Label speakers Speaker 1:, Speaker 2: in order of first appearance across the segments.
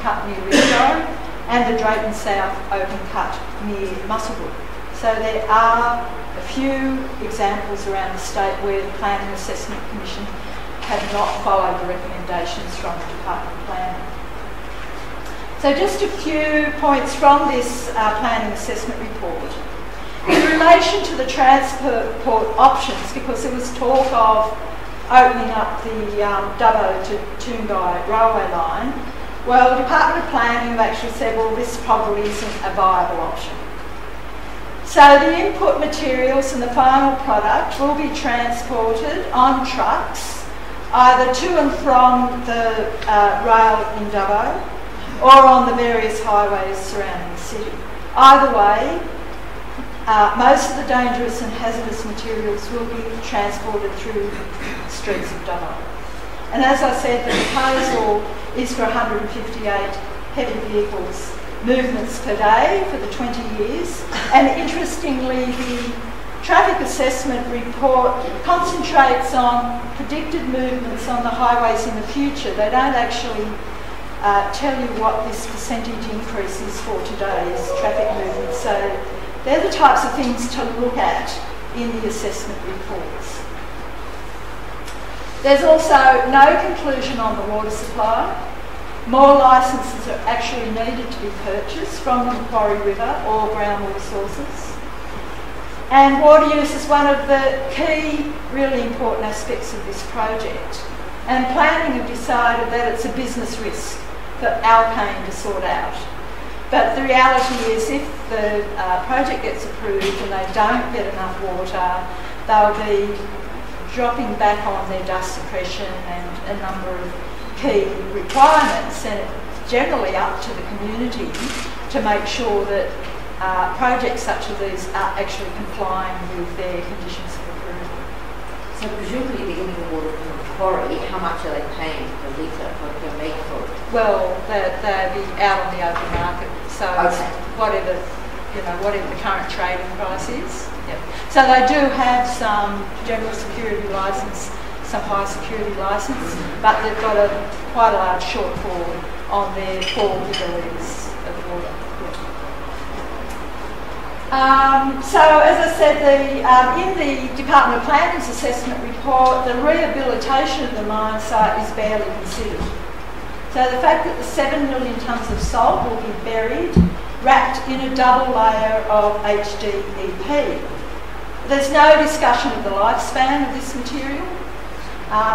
Speaker 1: cut near Ringo and the Drayton South open cut near Musselwood. So there are a few examples around the state where the Planning Assessment Commission have not followed the recommendations from the Department of Planning. So just a few points from this Planning Assessment Report. In relation to the transport options, because there was talk of opening up the Dubbo to Toongai railway line, well, the Department of Planning have actually said, well, this probably isn't a viable option. So the input materials and the final product will be transported on trucks, either to and from the rail in Dubbo or on the various highways surrounding the city. Either way, most of the dangerous and hazardous materials will be transported through the streets of Dubbo. And as I said, the proposal is for 158 heavy vehicles movements per day for the 20 years. And interestingly, the traffic assessment report concentrates on predicted movements on the highways in the future. They don't actually tell you what this percentage increase is for today's traffic movements. So they're the types of things to look at in the assessment reports. There's also no conclusion on the water supply. More licences are actually needed to be purchased from the Macquarie River or groundwater sources. And water use is one of the key, really important aspects of this project. And planning have decided that it's a business risk for Alkane to sort out. But the reality is, if the project gets approved and they don't get enough water, they'll be dropping back on their dust suppression and a number of key requirements, and it's generally up to the community to make sure that projects such as these are actually complying with their conditions of approval.
Speaker 2: So presumably they're getting the water from the quarry. How much are they paying per litre or per meg for it?
Speaker 1: Well, they'll be out on the open market, so
Speaker 2: okay.
Speaker 1: whatever the current trading price is. Yep. So they do have some general security licence, some high security licence, but they've got quite a large shortfall on their 4 gigalitres of water. So as I said, in the Department of Planning's assessment report, the rehabilitation of the mine site is barely considered. So the fact that the 7 million tonnes of salt will be buried, wrapped in a double layer of HDEP. There's no discussion of the lifespan of this material.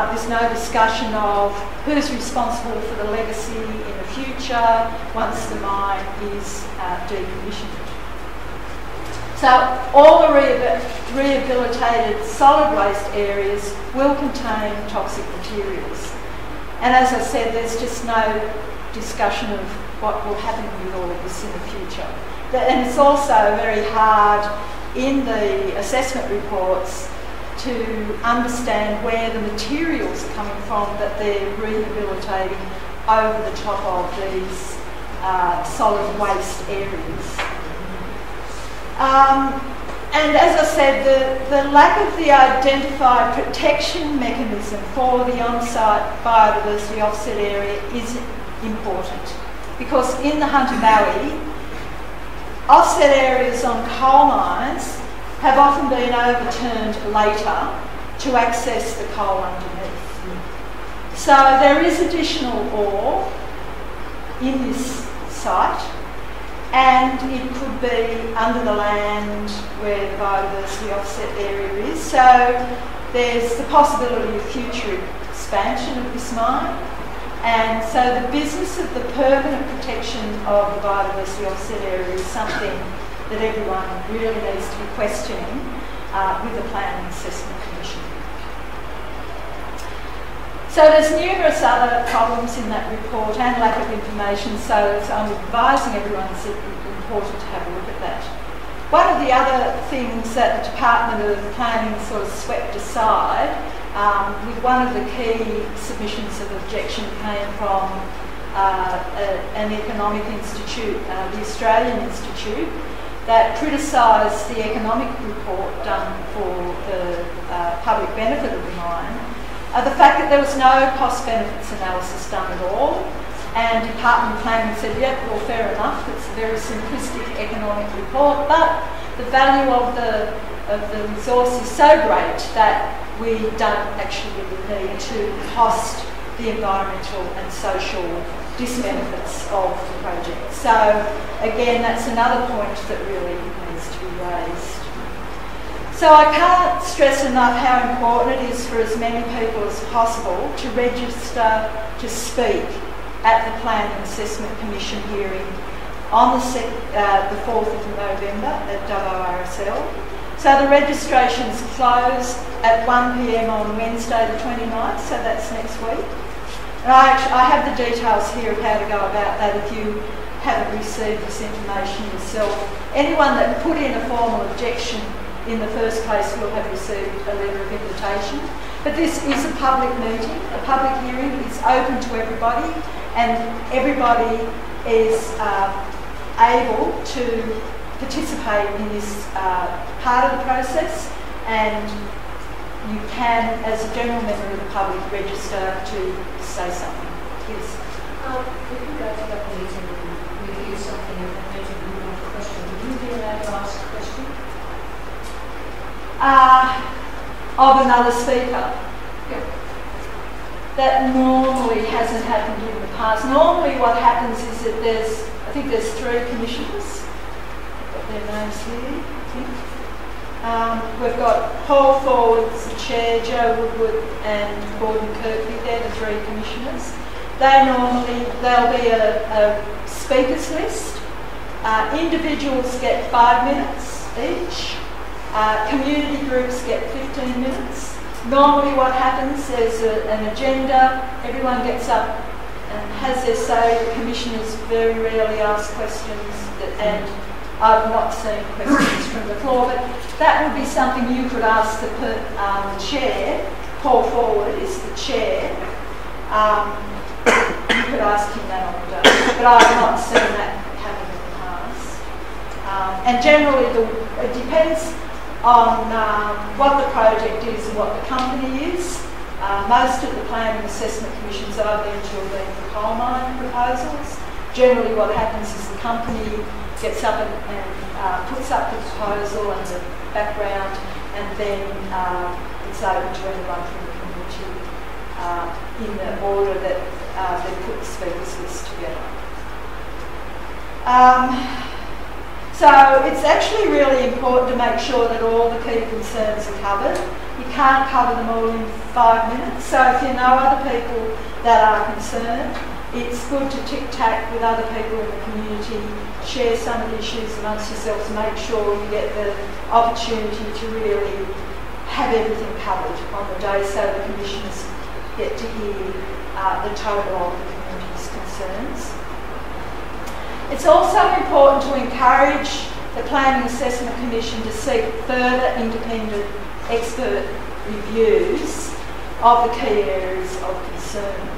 Speaker 1: There's no discussion of who's responsible for the legacy in the future once the mine is decommissioned. So all the rehabilitated solid waste areas will contain toxic materials. And as I said, there's just no discussion of what will happen with all of this in the future. And it's also very hard in the assessment reports to understand where the materials are coming from that they're rehabilitating over the top of these solid waste areas. And as I said, the lack of the identified protection mechanism for the on-site biodiversity offset area is important, because in the Hunter Valley, offset areas on coal mines have often been overturned later to access the coal underneath. So there is additional ore in this site, and it could be under the land where the biodiversity offset area is. So there's the possibility of future expansion of this mine. And so the business of the permanent protection of the biodiversity offset area is something that everyone really needs to be questioning with the Planning Assessment Commission. So there's numerous other problems in that report and lack of information, so I'm advising everyone it's important to have a look at that. One of the other things that the Department of Planning sort of swept aside with one of the key submissions of objection came from an economic institute, the Australian Institute, that criticised the economic report done for the public benefit of the mine, the fact that there was no cost benefits analysis done at all, And Department of Planning said, yep, well, fair enough, it's a very simplistic economic report, but the value of the resource is so great that we don't actually really need to cost the environmental and social disbenefits of the project. So again, that's another point that really needs to be raised. So I can't stress enough how important it is for as many people as possible to register to speak at the Planning Assessment Commission hearing on the 4th of November at Dubbo RSL. So the registrations close at 1 p.m. on Wednesday the 29th, so that's next week. And I have the details here of how to go about that if you haven't received this information yourself. Anyone that put in a formal objection in the first place will have received a letter of invitation. But this is a public meeting, a public hearing. It's open to everybody, and everybody is able to participate in this part of the process, and you can, as a general member of the public, register to say something. Yes?
Speaker 3: If you go to that meeting and review something and then meeting you want a question, would you be allowed to ask a question?
Speaker 1: Of another speaker?
Speaker 3: Yeah.
Speaker 1: That normally hasn't happened in the past. Normally what happens is that I think there's 3 commissioners. I've got their names here, I think. We've got Paul Ford as the chair, Joe Woodward and Gordon Kirkby, they're the 3 commissioners. There'll be a speakers list. Individuals get 5 minutes each. Community groups get 15 minutes. Normally what happens, there's an agenda, everyone gets up and has their say. The commissioners very rarely ask questions, and I've not seen questions from the floor, but that would be something you could ask the chair. Paul Forward is the chair. You could ask him that on the day, but I've not seen that happen in the past. And generally it depends on what the project is and what the company is. Most of the planning assessment commissions I've been to have been for coal mine proposals. Generally what happens is the company gets up and puts up the proposal and the background, and then it's open to anyone from the community in the order that they put the speakers list together. So it's actually really important to make sure that all the key concerns are covered. You can't cover them all in 5 minutes, so if you know other people that are concerned, it's good to tic-tac with other people in the community, share some of the issues amongst yourselves, make sure you get the opportunity to really have everything covered on the day so the commissioners get to hear the total of the community's concerns. It's also important to encourage the Planning Assessment Commission to seek further independent expert reviews of the key areas of concern.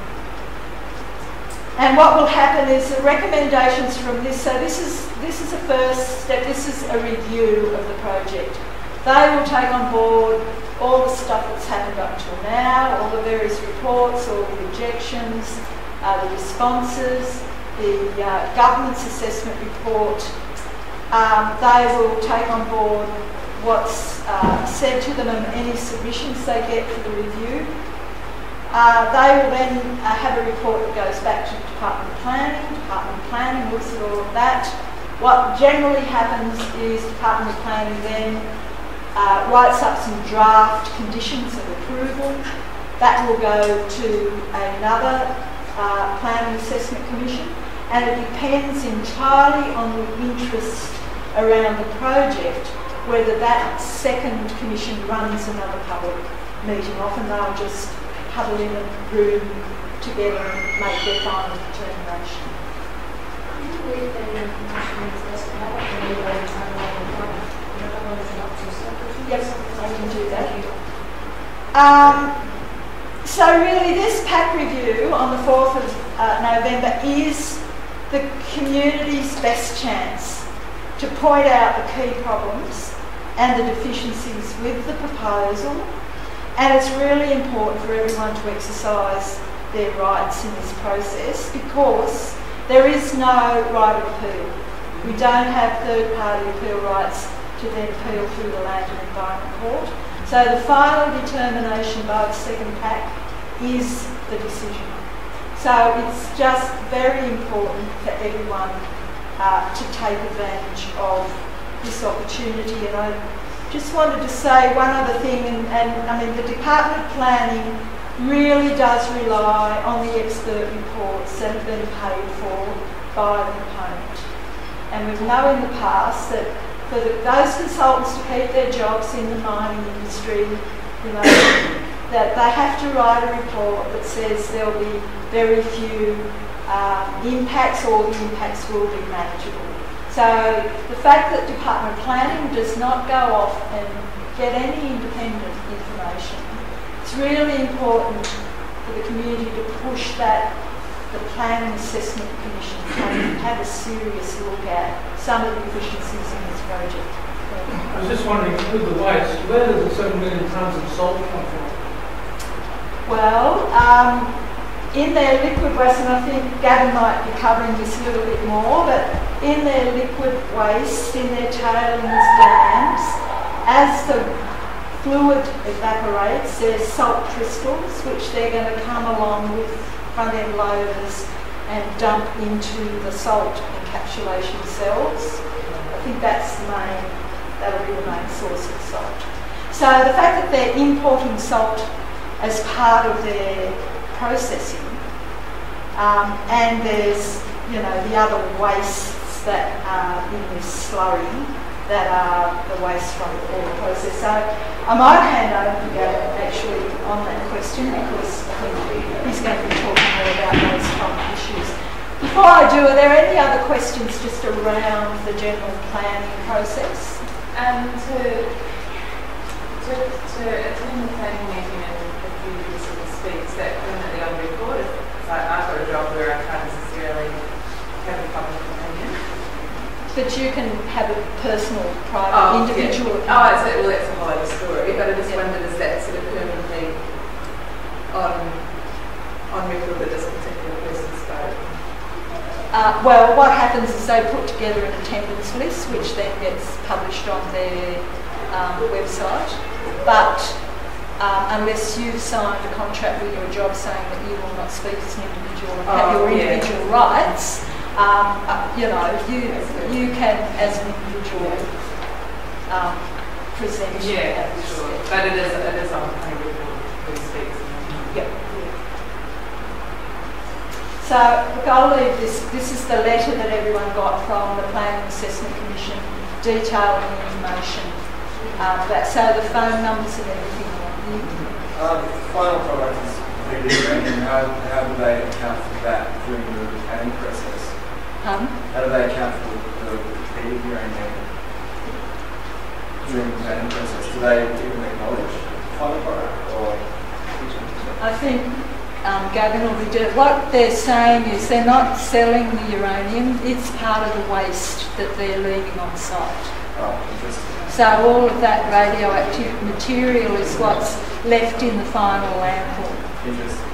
Speaker 1: And what will happen is the recommendations from this, so this is a first step, this is a review of the project. They will take on board all the stuff that's happened up until now, all the various reports, all the objections, the responses, the government's assessment report. They will take on board what's said to them and any submissions they get for the review. They will then have a report that goes back to the Department of Planning. Department of Planning looks at all of that. What generally happens is Department of Planning then writes up some draft conditions of approval. That will go to another Planning Assessment Commission, and it depends entirely on the interest around the project whether that second commission runs another public meeting. Often they'll just huddle in a room together and make their final determination. Yes, I can do that. So really this PAC review on the 4th of November is the community's best chance to point out the key problems and the deficiencies with the proposal, and it's really important for everyone to exercise their rights in this process because there is no right of appeal. We don't have third-party appeal rights to then appeal through the Land and Environment Court. So the final determination by the second pack is the decision. So it's just very important for everyone to take advantage of this opportunity. And I just wanted to say one other thing, and I mean the Department of Planning really does rely on the expert reports that have been paid for by the proponent. And we know in the past that for those consultants to keep their jobs in the mining industry, you know, that they have to write a report that says there will be very few impacts, or the impacts will be manageable. So the fact that Department of Planning does not go off and get any independent information, it's really important for the community to push that the Planning Assessment Commission can have a serious look at some of the deficiencies in this project.
Speaker 4: I was just wondering, with the waste, where does the 7 million tonnes of salt come from?
Speaker 1: Well, in their liquid waste, and I think Gavin might be covering this a little bit more, but in their liquid waste, in their tailings dams, as the fluid evaporates, there's salt crystals which they're going to come along with front-end loaders and dump into the salt encapsulation cells. I think that'll be the main source of salt. So the fact that they're importing salt as part of their processing, and there's, you know, the other wastes that are in this slurry that are the waste from all the process. So I might hand over to Gavin actually on that question because I think he's going to be talking more about those type of issues. Before I do, are there any other questions just around the general planning process?
Speaker 5: To attend the planning meeting and a few sort of speaks that permanently on record, it's like I've got a job where I can't necessarily have a public opinion.
Speaker 1: But you can have a personal, private, individual opinion.
Speaker 5: Oh, well, that's a whole other story, but I just wondered, is that sort of permanently on record that this particular person spoke?
Speaker 1: Well, what happens is they put together an attendance list, which then gets published on their website. But unless you've signed a contract with your job saying that you will not speak as an individual and have your individual rights, you know, you can, as an individual, present.
Speaker 5: Yeah, sure. But it is on kind of record who speaks.
Speaker 1: Yep. So, look, I'll leave this. This is the letter that everyone got from the Planning Assessment Commission detailing the information. So the phone numbers and everything.
Speaker 6: Final product is completely uranium. How do they account for that during the planning process? How do they account for the depleted uranium during the planning process? Do they even acknowledge the final product? Or
Speaker 1: I think Gavin will be doing. What they're saying is they're not selling the uranium, it's part of the waste that they're leaving on site.
Speaker 6: Oh, interesting.
Speaker 1: So all of that radioactive material is what's left in the final landfill.
Speaker 6: Interesting.